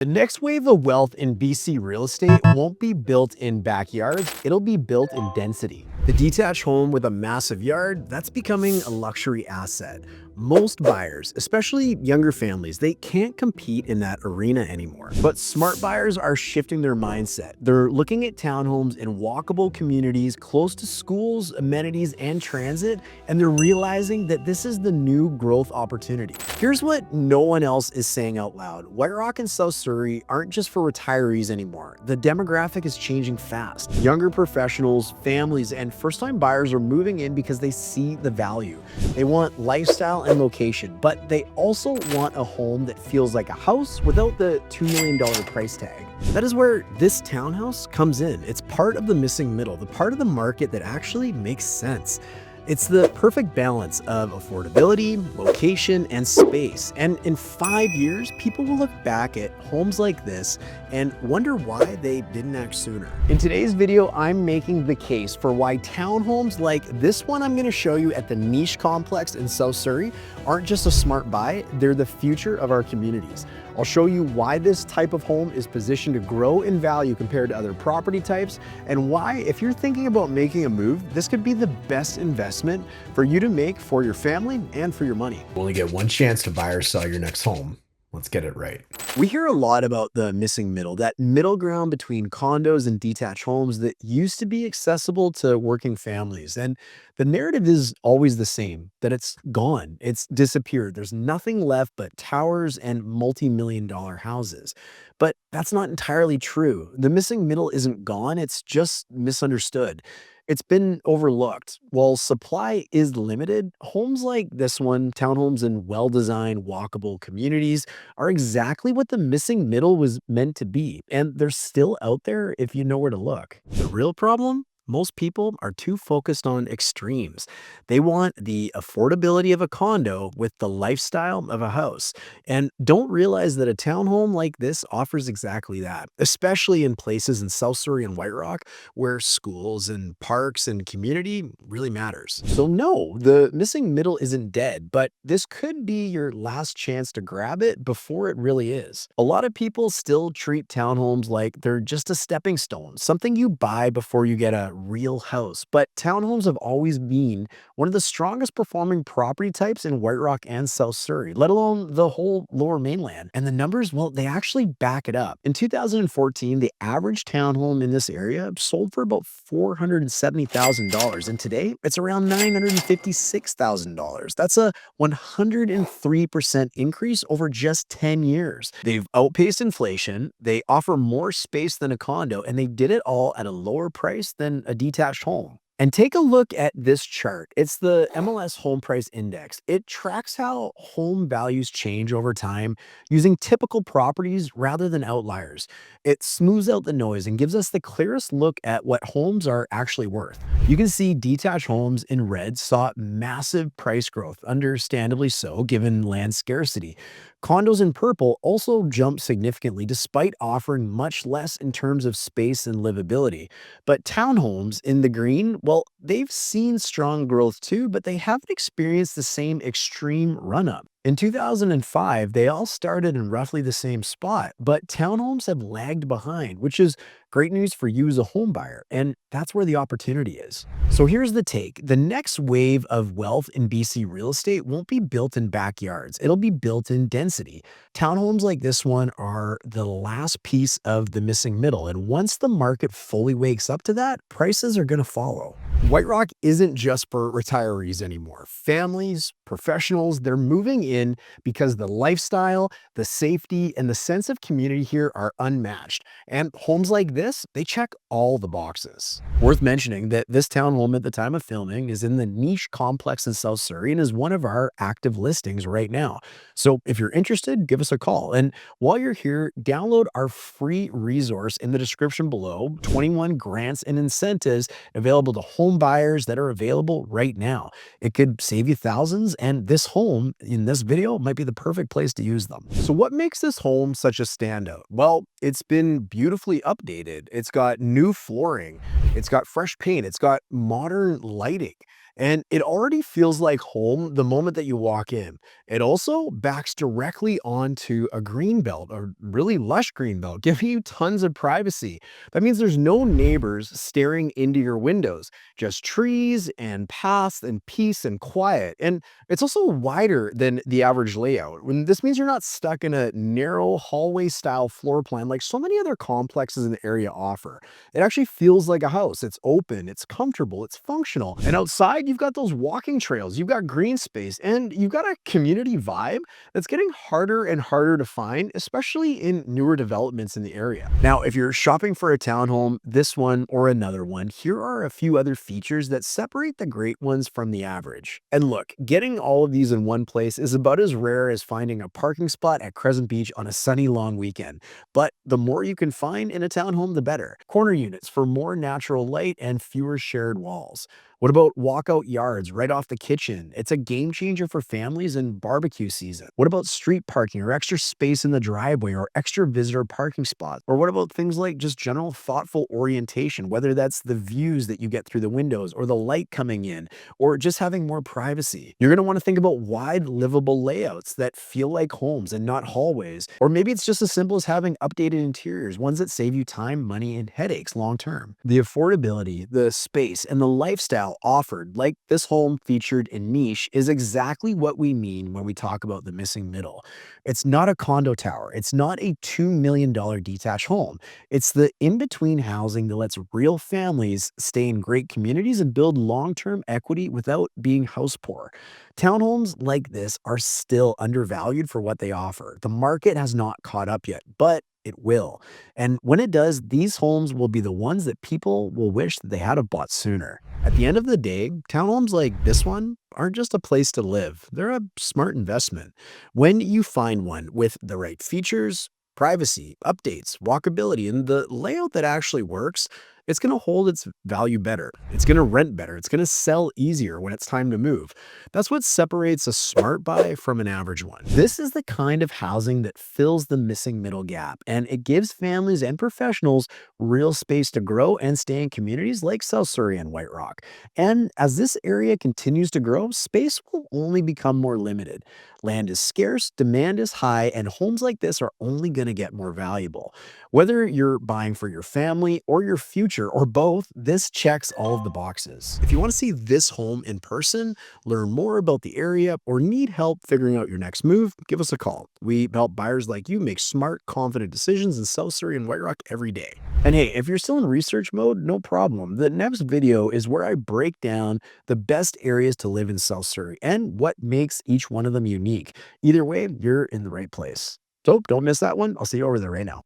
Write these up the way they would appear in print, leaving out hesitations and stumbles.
The next wave of wealth in BC real estate won't be built in backyards, it'll be built in density. The detached home with a massive yard, that's becoming a luxury asset. Most buyers, especially younger families, they can't compete in that arena anymore. But smart buyers are shifting their mindset. They're looking at townhomes in walkable communities close to schools, amenities, and transit, and they're realizing that this is the new growth opportunity. Here's what no one else is saying out loud. White Rock and South Surrey aren't just for retirees anymore. The demographic is changing fast. Younger professionals, families, and first-time buyers are moving in because they see the value. They want lifestyle and location, but they also want a home that feels like a house without the $2 million price tag. That is where this townhouse comes in. It's part of the missing middle, the part of the market that actually makes sense. It's the perfect balance of affordability, location, and space. And in 5 years, people will look back at homes like this and wonder why they didn't act sooner. In today's video, I'm making the case for why townhomes like this one I'm going to show you at the Niche Complex in South Surrey aren't just a smart buy, they're the future of our communities. I'll show you why this type of home is positioned to grow in value compared to other property types, and why, if you're thinking about making a move, this could be the best investment for you to make for your family and for your money. You only get one chance to buy or sell your next home. Let's get it right. We hear a lot about the missing middle, that middle ground between condos and detached homes that used to be accessible to working families. And the narrative is always the same, that it's gone, it's disappeared. There's nothing left but towers and multi-million dollar houses. But that's not entirely true. The missing middle isn't gone, it's just misunderstood. It's been overlooked. While supply is limited, homes like this one, townhomes in well-designed, walkable communities, are exactly what the missing middle was meant to be, and they're still out there if you know where to look. The real problem? Most people are too focused on extremes. They want the affordability of a condo with the lifestyle of a house, and don't realize that a townhome like this offers exactly that, especially in places in South Surrey and White Rock where schools and parks and community really matters. So no, the missing middle isn't dead, but this could be your last chance to grab it before it really is. A lot of people still treat townhomes like they're just a stepping stone, something you buy before you get a real house. But townhomes have always been one of the strongest performing property types in White Rock and South Surrey, let alone the whole lower mainland. And the numbers, well, they actually back it up. In 2014, the average townhome in this area sold for about $470,000. And today, it's around $956,000. That's a 103% increase over just 10 years. They've outpaced inflation, they offer more space than a condo, and they did it all at a lower price than a detached home. And take a look at this chart. It's the MLS Home Price Index. It tracks how home values change over time using typical properties rather than outliers. It smooths out the noise and gives us the clearest look at what homes are actually worth. You can see detached homes in red saw massive price growth, understandably so given land scarcity. Condos in purple also jumped significantly despite offering much less in terms of space and livability. But townhomes in the green, well, they've seen strong growth too, but they haven't experienced the same extreme run-up. In 2005, they all started in roughly the same spot, but townhomes have lagged behind, which is great news for you as a home buyer, and that's where the opportunity is. So here's the take. The next wave of wealth in BC real estate won't be built in backyards. It'll be built in density. Townhomes like this one are the last piece of the missing middle, and once the market fully wakes up to that, prices are going to follow. White Rock isn't just for retirees anymore. Families, professionals, they're moving in because the lifestyle, the safety, and the sense of community here are unmatched. And homes like this, they check all the boxes. Worth mentioning that this townhome at the time of filming is in the Niche Complex in South Surrey and is one of our active listings right now. So if you're interested, give us a call. And while you're here, download our free resource in the description below, 21 grants and incentives available to home buyers that are available right now. It could save you thousands, and this home in this video might be the perfect place to use them. So what makes this home such a standout? Well, it's been beautifully updated. It's got new flooring. It's got fresh paint. It's got modern lighting. And it already feels like home the moment that you walk in. It also backs directly onto a green belt, a really lush green belt, giving you tons of privacy. That means there's no neighbors staring into your windows, just trees and paths and peace and quiet. And it's also wider than the average layout. When this means you're not stuck in a narrow hallway style floor plan like so many other complexes in the area offer. It actually feels like a house. It's open, it's comfortable, it's functional. And outside, you've got those walking trails, you've got green space, and you've got a community vibe that's getting harder and harder to find, especially in newer developments in the area. Now, if you're shopping for a townhome, this one or another one, here are a few other features that separate the great ones from the average. And look, getting all of these in one place is about as rare as finding a parking spot at Crescent Beach on a sunny long weekend. But the more you can find in a townhome, the better. Corner units for more natural light and fewer shared walls. What about walkout yards right off the kitchen? It's a game changer for families and barbecue season. What about street parking or extra space in the driveway or extra visitor parking spots? Or what about things like just general thoughtful orientation, whether that's the views that you get through the windows or the light coming in or just having more privacy? You're going to want to think about wide, livable layouts that feel like homes and not hallways. Or maybe it's just as simple as having updated interiors, ones that save you time, money, and headaches long term. The affordability, the space, and the lifestyle offered, like this home featured in Niche, is exactly what we mean when we talk about the missing middle. It's not a condo tower. It's not a $2 million detached home. It's the in-between housing that lets real families stay in great communities and build long-term equity without being house poor. Townhomes like this are still undervalued for what they offer. The market has not caught up yet, but it will. And when it does, these homes will be the ones that people will wish that they had have bought sooner. At the end of the day, townhomes like this one aren't just a place to live. They're a smart investment. When you find one with the right features, privacy, updates, walkability, and the layout that actually works, it's going to hold its value better. It's going to rent better. It's going to sell easier when it's time to move. That's what separates a smart buy from an average one. This is the kind of housing that fills the missing middle gap, and it gives families and professionals real space to grow and stay in communities like South Surrey and White Rock. And as this area continues to grow, space will only become more limited. Land is scarce, demand is high, and homes like this are only going to get more valuable. Whether you're buying for your family or your future or both, this checks all of the boxes. If you want to see this home in person, learn more about the area, or need help figuring out your next move, give us a call. We help buyers like you make smart, confident decisions in South Surrey and White Rock every day. And hey, if you're still in research mode, no problem. The next video is where I break down the best areas to live in South Surrey and what makes each one of them unique. Either way, you're in the right place. So don't miss that one. I'll see you over there right now.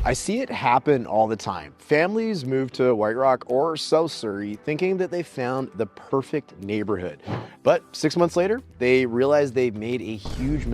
I see it happen all the time. Families move to White Rock or South Surrey thinking that they found the perfect neighborhood. But 6 months later, they realize they've made a huge mistake.